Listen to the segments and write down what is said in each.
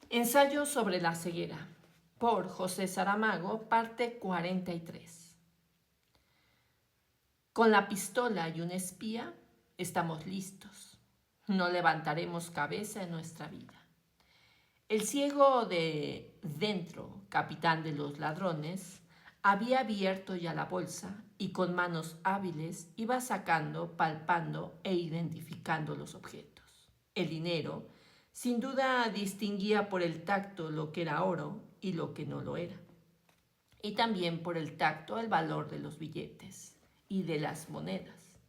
Ensayo sobre la ceguera, por José Saramago, parte 43. Con la pistola y un espía estamos listos. No levantaremos cabeza en nuestra vida. El ciego de dentro, capitán de los ladrones, había abierto ya la bolsa y con manos hábiles iba sacando, palpando e identificando los objetos. El dinero, sin duda, distinguía por el tacto lo que era oro y lo que no lo era. Y también por el tacto el valor de los billetes y de las monedas.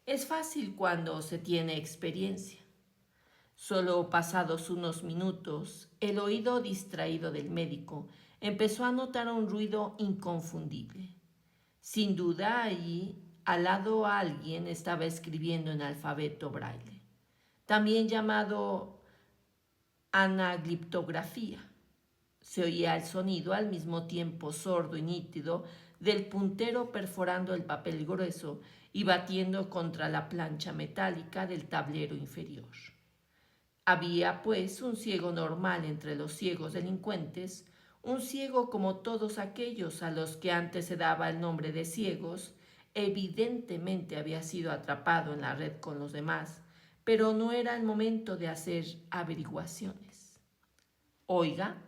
Es fácil cuando se tiene experiencia. Solo pasados unos minutos, el oído distraído del médico empezó a notar un ruido inconfundible. Sin duda, allí, al lado alguien estaba escribiendo en alfabeto braille, también llamado anagliptografía. Se oía el sonido al mismo tiempo sordo y nítido del puntero perforando el papel grueso y batiendo contra la plancha metálica del tablero inferior. Había, pues, un ciego normal entre los ciegos delincuentes, un ciego como todos aquellos a los que antes se daba el nombre de ciegos. Evidentemente había sido atrapado en la red con los demás, pero no era el momento de hacer averiguaciones. Oiga,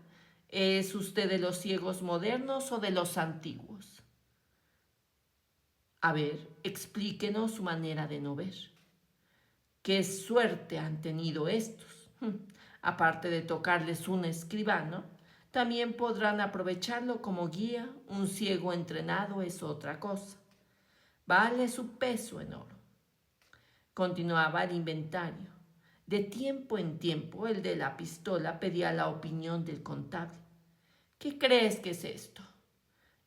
¿es usted de los ciegos modernos o de los antiguos? A ver, explíquenos su manera de no ver. ¿Qué suerte han tenido estos? Aparte de tocarles un escribano, también podrán aprovecharlo como guía. Un ciego entrenado es otra cosa. Vale su peso en oro. Continuaba el inventario. De tiempo en tiempo, el de la pistola pedía la opinión del contable. ¿Qué crees que es esto?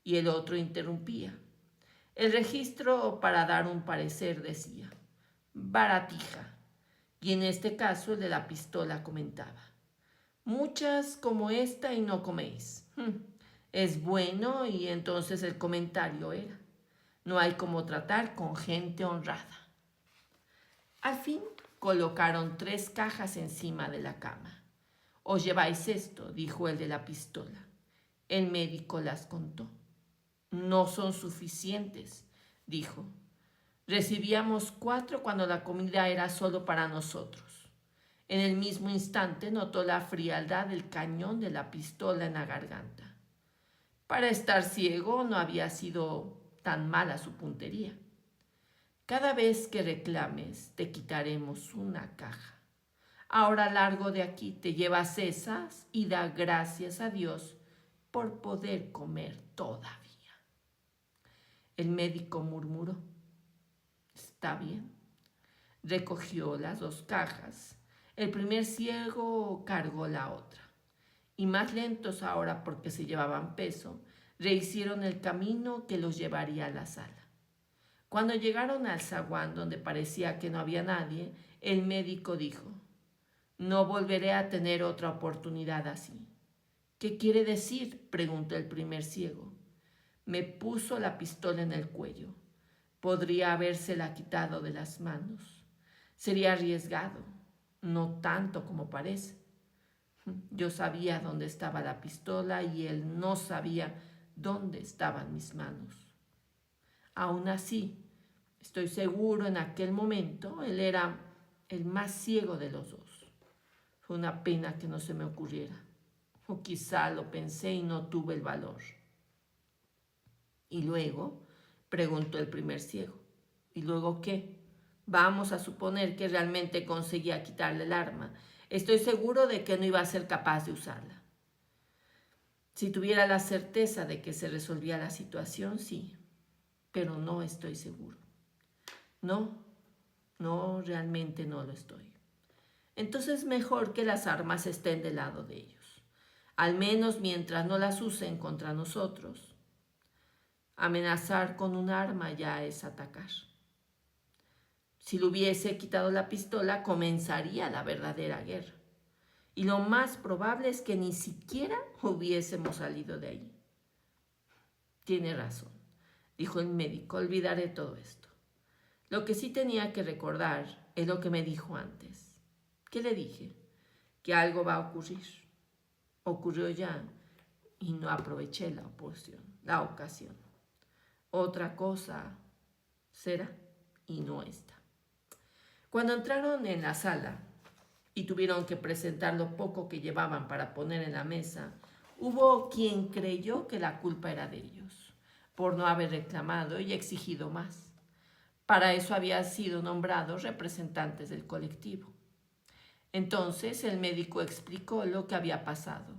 Y el otro interrumpía. El registro para dar un parecer decía, baratija. Y en este caso el de la pistola comentaba, muchas como esta y no coméis. Es bueno, y entonces el comentario era, no hay como tratar con gente honrada. Al fin colocaron 3 cajas encima de la cama. Os lleváis esto, dijo el de la pistola. El médico las contó. No son suficientes, dijo. Recibíamos 4 cuando la comida era solo para nosotros. En el mismo instante notó la frialdad del cañón de la pistola en la garganta. Para estar ciego no había sido tan mala su puntería. Cada vez que reclames te quitaremos una caja. Ahora largo de aquí, te llevas esas y da gracias a Dios por poder comer todavía. El médico murmuró, está bien. Recogió las 2 cajas. El primer ciego cargó la otra. Y más lentos ahora porque se llevaban peso, rehicieron el camino que los llevaría a la sala. Cuando llegaron al zaguán donde parecía que no había nadie, el médico dijo, no volveré a tener otra oportunidad así. ¿Qué quiere decir?, preguntó el primer ciego. Me puso la pistola en el cuello. Podría habérsela quitado de las manos. Sería arriesgado, no tanto como parece. Yo sabía dónde estaba la pistola y él no sabía dónde estaban mis manos. Aún así, estoy seguro en aquel momento él era el más ciego de los 2. Fue una pena que no se me ocurriera. O quizá lo pensé y no tuve el valor. ¿Y luego?, preguntó el primer ciego. ¿Y luego qué? Vamos a suponer que realmente conseguía quitarle el arma. Estoy seguro de que no iba a ser capaz de usarla. Si tuviera la certeza de que se resolvía la situación, sí, pero no estoy seguro. No, realmente no lo estoy. Entonces mejor que las armas estén del lado de ellos, al menos mientras no las usen contra nosotros. Amenazar con un arma ya es atacar. Si le hubiese quitado la pistola, comenzaría la verdadera guerra. Y lo más probable es que ni siquiera hubiésemos salido de ahí. Tiene razón, dijo el médico, olvidaré todo esto. Lo que sí tenía que recordar es lo que me dijo antes. ¿Qué le dije? Que algo va a ocurrir. Ocurrió ya y no aproveché la ocasión. Otra cosa será y no esta. Cuando entraron en la sala y tuvieron que presentar lo poco que llevaban para poner en la mesa, hubo quien creyó que la culpa era de ellos, por no haber reclamado y exigido más. Para eso habían sido nombrados representantes del colectivo. Entonces el médico explicó lo que había pasado.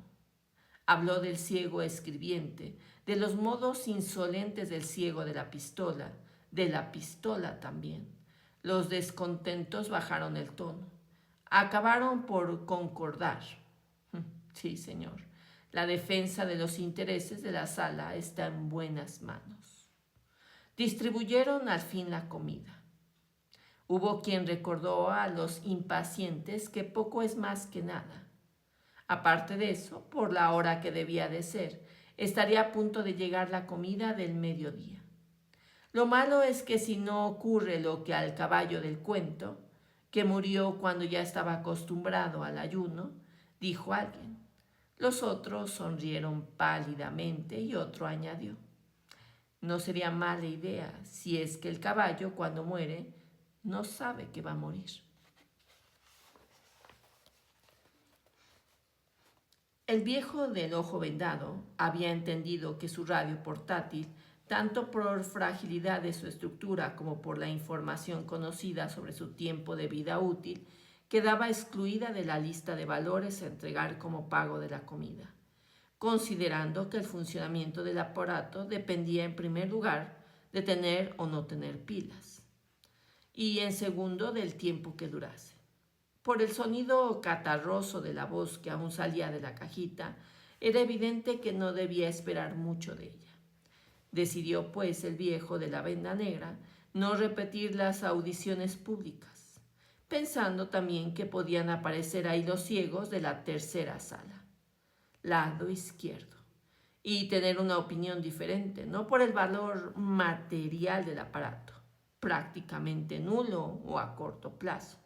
Habló del ciego escribiente, de los modos insolentes del ciego de la pistola también. Los descontentos bajaron el tono. Acabaron por concordar. Sí, señor, la defensa de los intereses de la sala está en buenas manos. Distribuyeron al fin la comida. Hubo quien recordó a los impacientes que poco es más que nada. Aparte de eso, por la hora que debía de ser, estaría a punto de llegar la comida del mediodía. Lo malo es que si no ocurre lo que al caballo del cuento, que murió cuando ya estaba acostumbrado al ayuno, dijo alguien. Los otros sonrieron pálidamente y otro añadió. No sería mala idea si es que el caballo cuando muere no sabe que va a morir. El viejo del ojo vendado había entendido que su radio portátil, tanto por fragilidad de su estructura como por la información conocida sobre su tiempo de vida útil, quedaba excluida de la lista de valores a entregar como pago de la comida, considerando que el funcionamiento del aparato dependía en primer lugar de tener o no tener pilas, y en segundo del tiempo que durase. Por el sonido catarroso de la voz que aún salía de la cajita, era evidente que no debía esperar mucho de ella. Decidió, pues, el viejo de la venda negra no repetir las audiciones públicas, pensando también que podían aparecer ahí los ciegos de la tercera sala, lado izquierdo, y tener una opinión diferente, no por el valor material del aparato, prácticamente nulo o a corto plazo,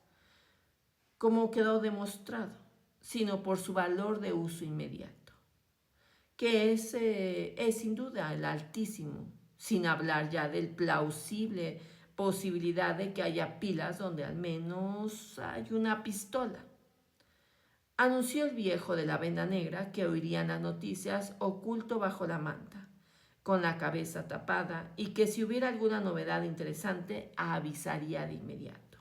como quedó demostrado, sino por su valor de uso inmediato, que es sin duda el altísimo, sin hablar ya del plausible posibilidad de que haya pilas donde al menos hay una pistola. Anunció el viejo de la venda negra que oirían las noticias oculto bajo la manta, con la cabeza tapada, y que si hubiera alguna novedad interesante avisaría de inmediato.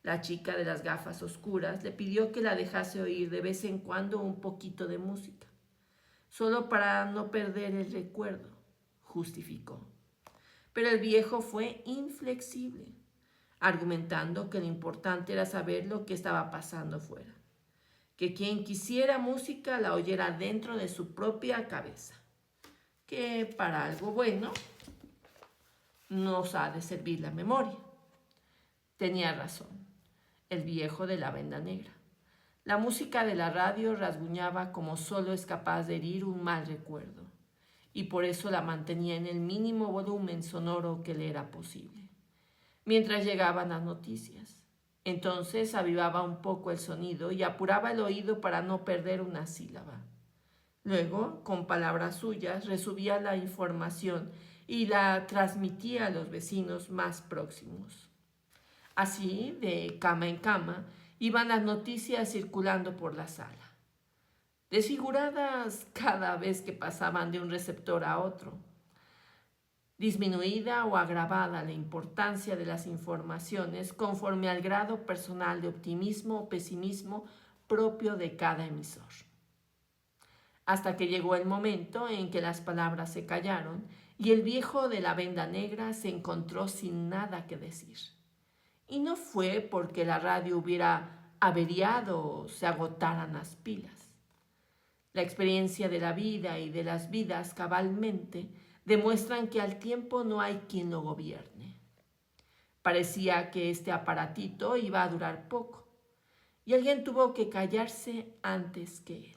La chica de las gafas oscuras le pidió que la dejase oír de vez en cuando un poquito de música, solo para no perder el recuerdo, justificó. Pero el viejo fue inflexible, argumentando que lo importante era saber lo que estaba pasando fuera, que quien quisiera música la oyera dentro de su propia cabeza, que para algo bueno nos ha de servir la memoria. Tenía razón el viejo de la venda negra. La música de la radio rasguñaba como solo es capaz de herir un mal recuerdo, y por eso la mantenía en el mínimo volumen sonoro que le era posible, mientras llegaban las noticias. Entonces avivaba un poco el sonido y apuraba el oído para no perder una sílaba. Luego, con palabras suyas, resumía la información y la transmitía a los vecinos más próximos. Así, de cama en cama, iban las noticias circulando por la sala, desfiguradas cada vez que pasaban de un receptor a otro, disminuida o agravada la importancia de las informaciones conforme al grado personal de optimismo o pesimismo propio de cada emisor. Hasta que llegó el momento en que las palabras se callaron y el viejo de la venda negra se encontró sin nada que decir. Y no fue porque la radio hubiera averiado o se agotaran las pilas. La experiencia de la vida y de las vidas cabalmente demuestran que al tiempo no hay quien lo gobierne. Parecía que este aparatito iba a durar poco y alguien tuvo que callarse antes que él.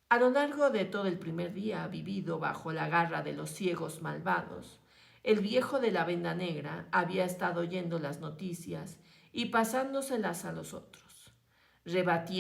A lo largo de todo el primer día vivido bajo la garra de los ciegos malvados, el viejo de la venda negra había estado oyendo las noticias y pasándoselas a los otros, rebatiendo